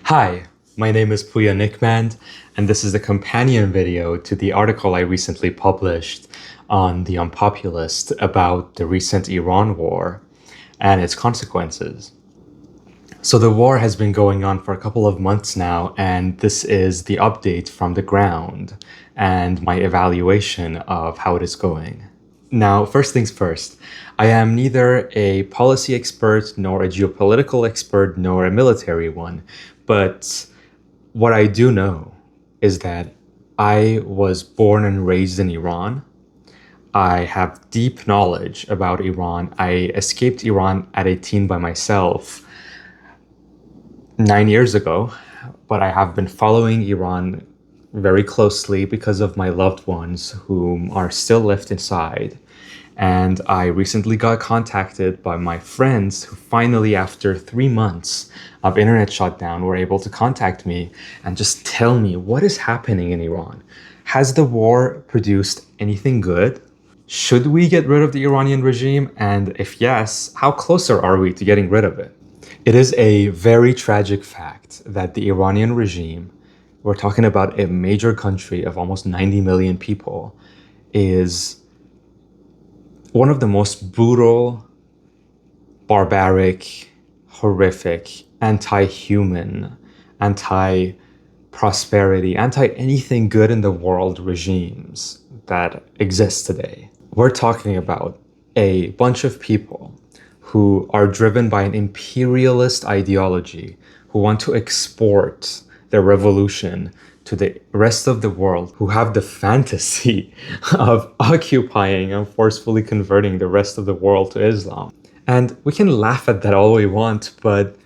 Hi, my name is Puya Nickmand, and this is a companion video to the article I recently published on The Unpopulist about the recent Iran war and its consequences. So the war has been going on for a couple of months now, and this is the update from the ground and my evaluation of how it is going. Now, first things first, I am neither a policy expert, nor a geopolitical expert, nor a military one, but what I do know is that I was born and raised in Iran. I have deep knowledge about Iran. I escaped Iran at 18 by myself 9 years ago, but I have been following Iran very closely because of my loved ones whom are still left inside. And I recently got contacted by my friends who finally, after 3 months of internet shutdown, were able to contact me and just tell me what is happening in Iran. Has the war produced anything good? Should we get rid of the Iranian regime? And if yes, how closer are we to getting rid of it? It is a very tragic fact that the Iranian regime, we're talking about a major country of almost 90 million people, is one of the most brutal, barbaric, horrific, anti-human, anti-prosperity, anti-anything good in the world regimes that exist today. We're talking about a bunch of people who are driven by an imperialist ideology, who want to export their revolution to the rest of the world, who have the fantasy of occupying and forcefully converting the rest of the world to Islam. And we can laugh at that all we want, but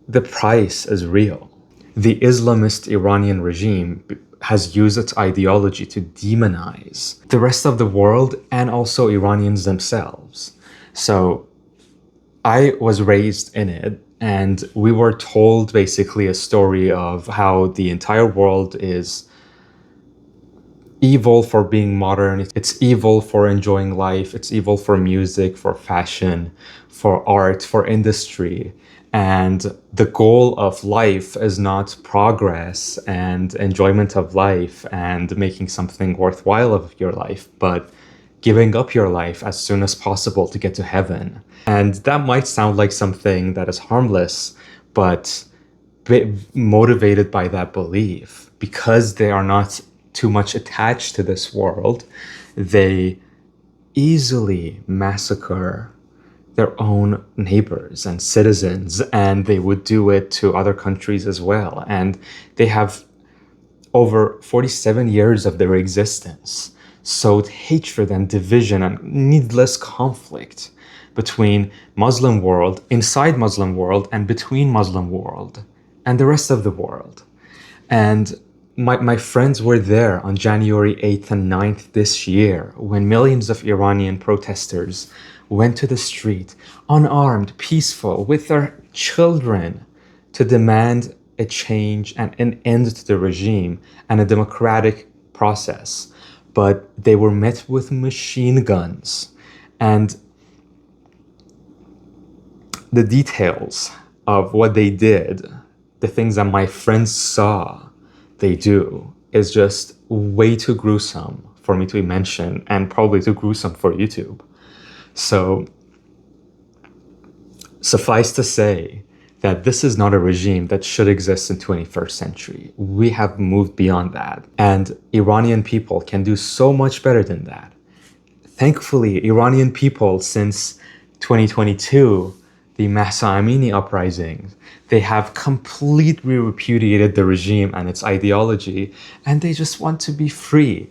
the price is real. The Islamist Iranian regime has used its ideology to demonize the rest of the world and also Iranians themselves. So I was raised in it, and we were told basically a story of how the entire world is evil for being modern. It's evil for enjoying life. It's evil for music, for fashion, for art, for industry. And the goal of life is not progress and enjoyment of life and making something worthwhile of your life, but giving up your life as soon as possible to get to heaven. And that might sound like something that is harmless, but motivated by that belief, because they are not too much attached to this world, they easily massacre their own neighbors and citizens, and they would do it to other countries as well. And they have, over 47 years of their existence, sowed hatred and division and needless conflict between Muslim world, inside Muslim world, and between Muslim world and the rest of the world. And my friends were there on January 8th and 9th this year when millions of Iranian protesters went to the street, unarmed, peaceful, with their children, to demand a change and an end to the regime and a democratic process. But they were met with machine guns. And the details of what they did, the things that my friends saw they do, is just way too gruesome for me to mention, and probably too gruesome for YouTube. So suffice to say that this is not a regime that should exist in 21st century. We have moved beyond that, and Iranian people can do so much better than that. Thankfully, Iranian people, since 2022, the Mahsa Amini uprisings, they have completely repudiated the regime and its ideology, and they just want to be free.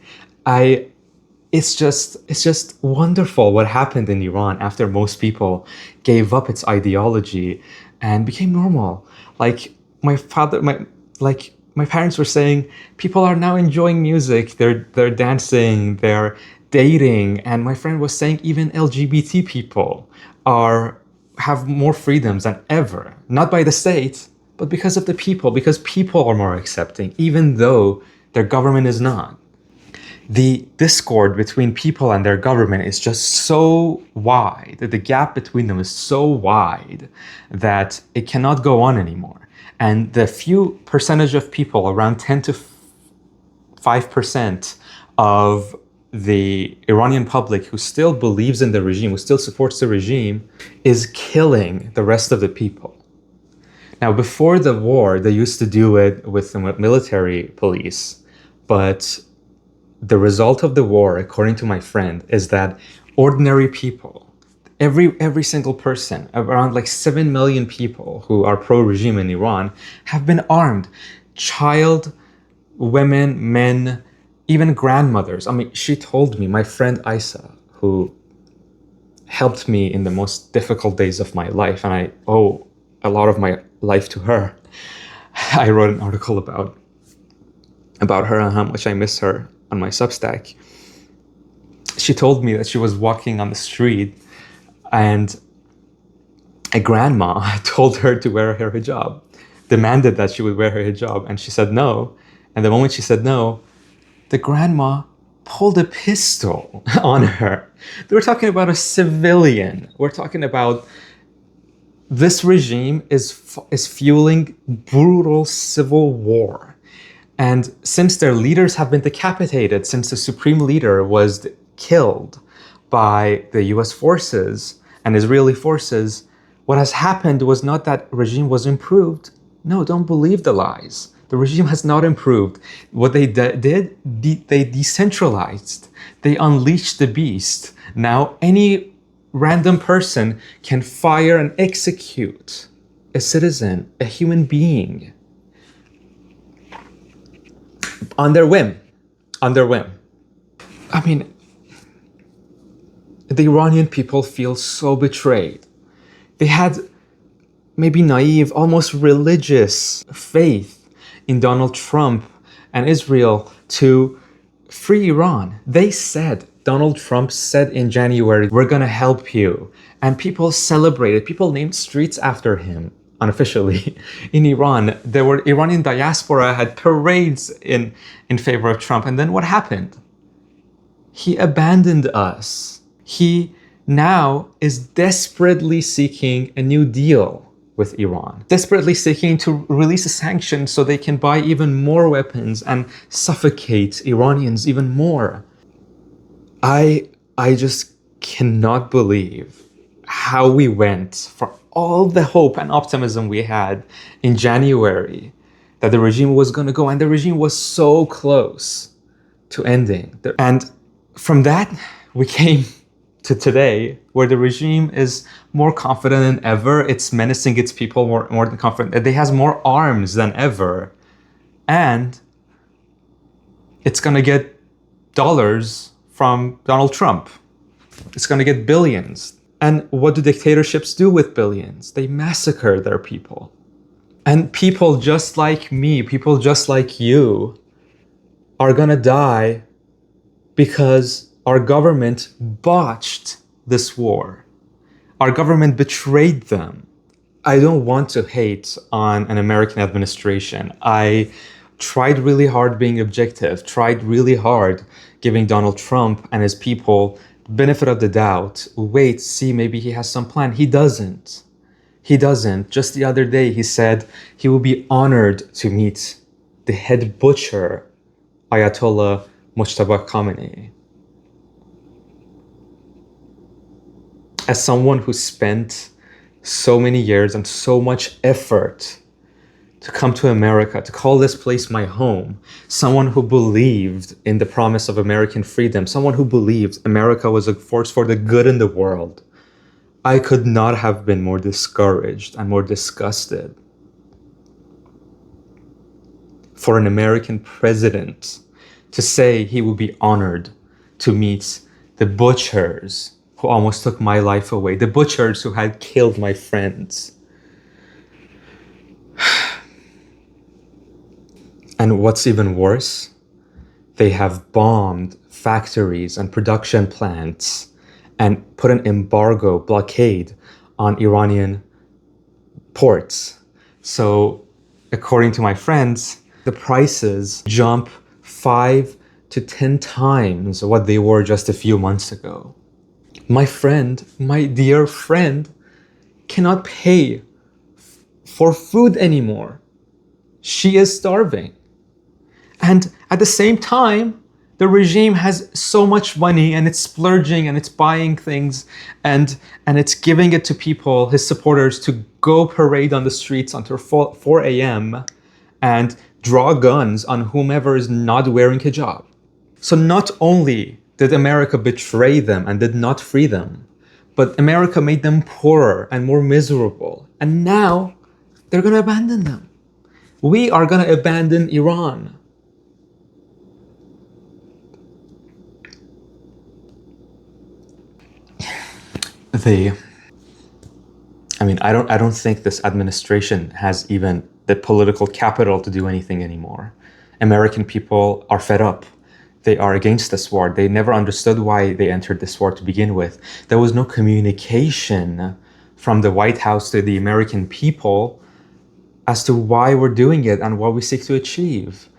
It's just wonderful what happened in Iran after most people gave up its ideology and became normal. Like my parents were saying, people are now enjoying music, they're dancing, they're dating, and my friend was saying even LGBT people have more freedoms than ever, not by the state, but because of the people, because people are more accepting, even though their government is not. The discord between people and their government is just so wide, that the gap between them is so wide that it cannot go on anymore. And the few percentage of people, around 10 to 5% of the Iranian public who still believes in the regime, who still supports the regime, is killing the rest of the people. Now, before the war, they used to do it with the military police, but the result of the war, according to my friend, is that ordinary people, every single person, around like 7 million people who are pro-regime in Iran, have been armed. Child, women, men, even grandmothers. I mean, she told me, my friend Isa, who helped me in the most difficult days of my life, and I owe a lot of my life to her. I wrote an article about her and how much I miss her on my Substack. She told me that she was walking on the street and a grandma told her to wear her hijab, demanded that she would wear her hijab, and she said no. And the moment she said no, the grandma pulled a pistol on her. We're talking about a civilian. We're talking about this regime is fueling brutal civil war. And since their leaders have been decapitated, since the supreme leader was killed by the US forces and Israeli forces, what has happened was not that regime was improved. No, don't believe the lies. The regime has not improved. What they did, they decentralized. They unleashed the beast. Now any random person can fire and execute a citizen, a human being, on their whim. On their whim. I mean, the Iranian people feel so betrayed. They had maybe naive, almost religious faith in Donald Trump and Israel to free Iran. They said, Donald Trump said in January, we're going to help you. And people celebrated. People named streets after him, unofficially, in Iran. There were Iranian diaspora had parades in favor of Trump. And then what happened? He abandoned us. He now is desperately seeking a new deal with Iran, desperately seeking to release a sanction so they can buy even more weapons and suffocate Iranians even more. I just cannot believe how we went for all the hope and optimism we had in January that the regime was going to go, and the regime was so close to ending. And from that, we came to today, where the regime is more confident than ever. It's menacing its people more than confident. It has more arms than ever. And it's going to get dollars from Donald Trump. It's going to get billions. And what do dictatorships do with billions? They massacre their people. And people just like me, people just like you, are going to die because our government botched this war. Our government betrayed them. I don't want to hate on an American administration. I tried really hard being objective, tried really hard giving Donald Trump and his people benefit of the doubt. Wait, see, maybe he has some plan. He doesn't. He doesn't. Just the other day, he said he will be honored to meet the head butcher, Ayatollah Mojtaba Khamenei. As someone who spent so many years and so much effort to come to America, to call this place my home, someone who believed in the promise of American freedom, someone who believed America was a force for the good in the world, I could not have been more discouraged and more disgusted for an American president to say he would be honored to meet the butchers who almost took my life away, the butchers who had killed my friends. And what's even worse, they have bombed factories and production plants and put an embargo, blockade on Iranian ports. So according to my friends, the prices jump 5 to 10 times what they were just a few months ago. My friend, my dear friend, cannot pay for food anymore. She is starving. And at the same time, the regime has so much money and it's splurging and it's buying things and it's giving it to people, his supporters, to go parade on the streets until 4 a.m. and draw guns on whomever is not wearing hijab. So not only did America betray them and did not free them, but America made them poorer and more miserable. And now they're going to abandon them. We are going to abandon Iran. I don't think this administration has even the political capital to do anything anymore. American people are fed up. They are against this war. They never understood why they entered this war to begin with. There was no communication from the White House to the American people as to why we're doing it and what we seek to achieve.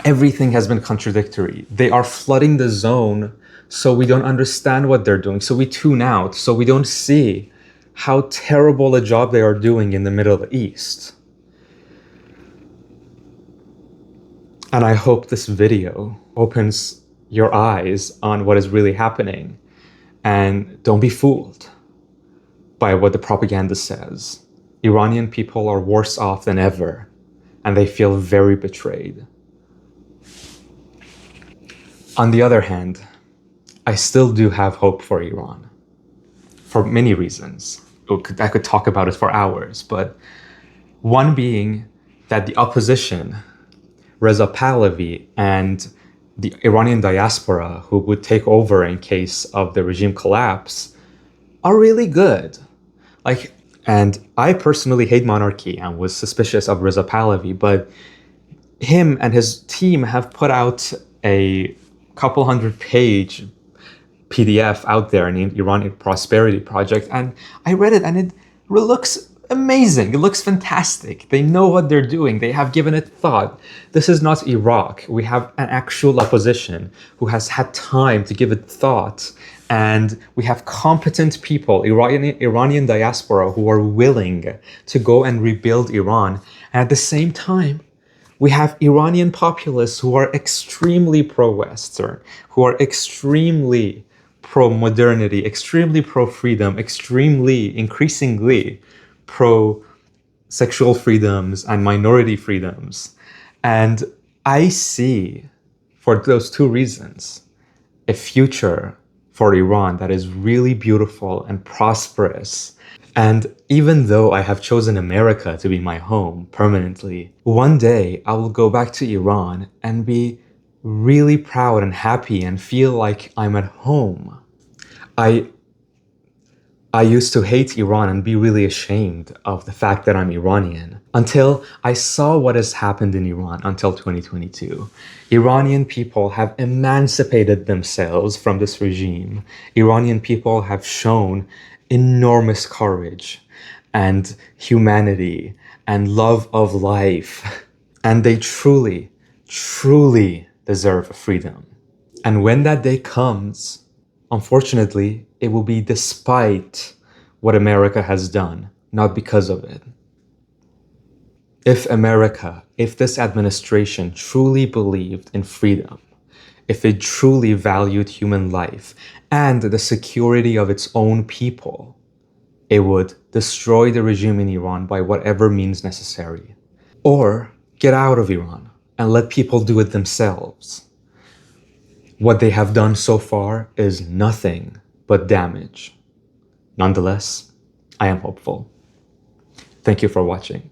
Everything has been contradictory. They are flooding the zone so we don't understand what they're doing, so we tune out, so we don't see how terrible a job they are doing in the Middle East. And I hope this video opens your eyes on what is really happening. And don't be fooled by what the propaganda says. Iranian people are worse off than ever, and they feel very betrayed. On the other hand, I still do have hope for Iran, for many reasons. I could talk about it for hours, but one being that the opposition, Reza Pahlavi, and the Iranian diaspora who would take over in case of the regime collapse are really good. And I personally hate monarchy and was suspicious of Reza Pahlavi, but him and his team have put out a couple 100-page PDF out there named Iranian Prosperity Project, and I read it and it looks amazing. It looks fantastic. They know what they're doing. They have given it thought. This is not Iraq. We have an actual opposition who has had time to give it thought, and we have competent people, Iranian diaspora, who are willing to go and rebuild Iran. And at the same time, we have Iranian populists who are extremely pro-Western, who are extremely pro-modernity, extremely pro-freedom, increasingly pro-sexual freedoms and minority freedoms. And I see, for those two reasons, a future for Iran that is really beautiful and prosperous. And even though I have chosen America to be my home permanently, one day I will go back to Iran and be really proud and happy and feel like I'm at home. I used to hate Iran and be really ashamed of the fact that I'm Iranian until I saw what has happened in Iran until 2022. Iranian people have emancipated themselves from this regime. Iranian people have shown enormous courage and humanity and love of life. And they truly, truly deserve freedom. And when that day comes, unfortunately, it will be despite what America has done, not because of it. If America, if this administration truly believed in freedom, if it truly valued human life and the security of its own people, it would destroy the regime in Iran by whatever means necessary. Or get out of Iran and let people do it themselves. What they have done so far is nothing but damage. Nonetheless, I am hopeful. Thank you for watching.